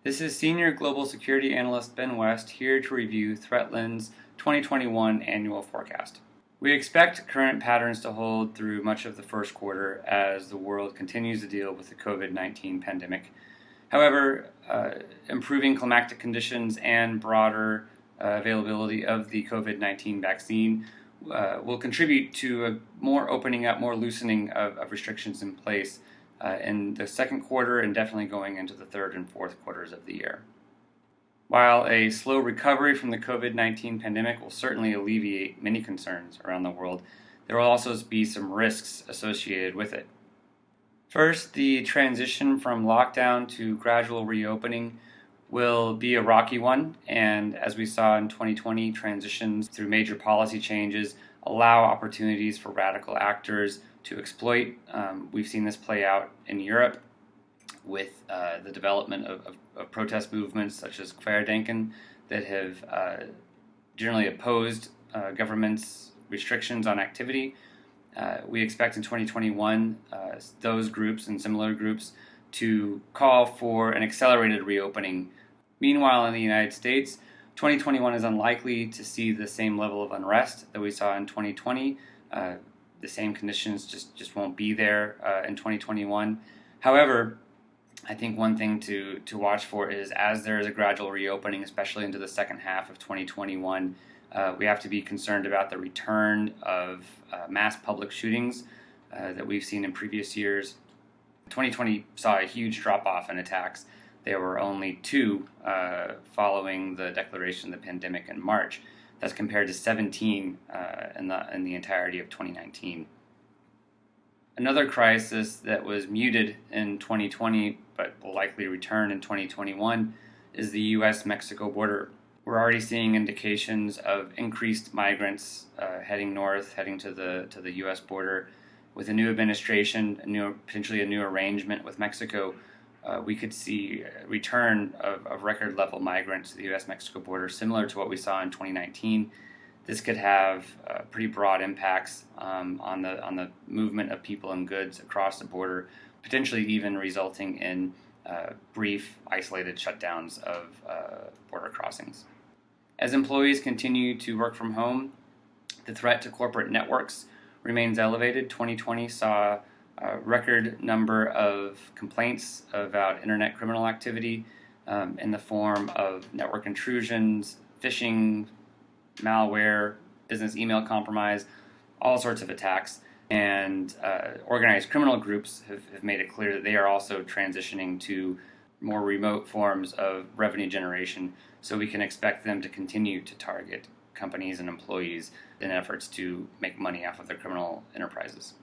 This is Senior Global Security Analyst Ben West here to review ThreatLens 2021 Annual Forecast. We expect current patterns to hold through much of the first quarter as the world continues to deal with the COVID-19 pandemic. However, improving climatic conditions and broader availability of the COVID-19 vaccine will contribute to a more opening up, more loosening of restrictions in place in the second quarter and definitely going into the third and fourth quarters of the year. While a slow recovery from the COVID-19 pandemic will certainly alleviate many concerns around the world, there will also be some risks associated with it. First, the transition from lockdown to gradual reopening will be a rocky one, and as we saw in 2020, transitions through major policy changes allow opportunities for radical actors to exploit. We've seen this play out in Europe with the development of protest movements such as Querdenken that have generally opposed government's restrictions on activity. We expect in 2021 those groups and similar groups to call for an accelerated reopening. Meanwhile, in the United States, 2021 is unlikely to see the same level of unrest that we saw in 2020. The same conditions just won't be there in 2021. However, I think one thing to watch for is as there is a gradual reopening, especially into the second half of 2021, we have to be concerned about the return of mass public shootings that we've seen in previous years. 2020 saw a huge drop-off in attacks. There were only 2 following the declaration of the pandemic in March. That's compared to 17 in the entirety of 2019. Another crisis that was muted in 2020 but will likely return in 2021 is the U.S.-Mexico border. We're already seeing indications of increased migrants heading north, heading to the U.S. border. With a new administration, potentially a new arrangement with Mexico, we could see a return of record-level migrants to the U.S.-Mexico border, similar to what we saw in 2019. This could have pretty broad impacts on the movement of people and goods across the border, potentially even resulting in brief, isolated shutdowns of border crossings. As employees continue to work from home, the threat to corporate networks remains elevated. 2020 saw a record number of complaints about internet criminal activity in the form of network intrusions, phishing, malware, business email compromise, all sorts of attacks. And organized criminal groups have made it clear that they are also transitioning to more remote forms of revenue generation, so we can expect them to continue to target companies and employees in efforts to make money off of their criminal enterprises.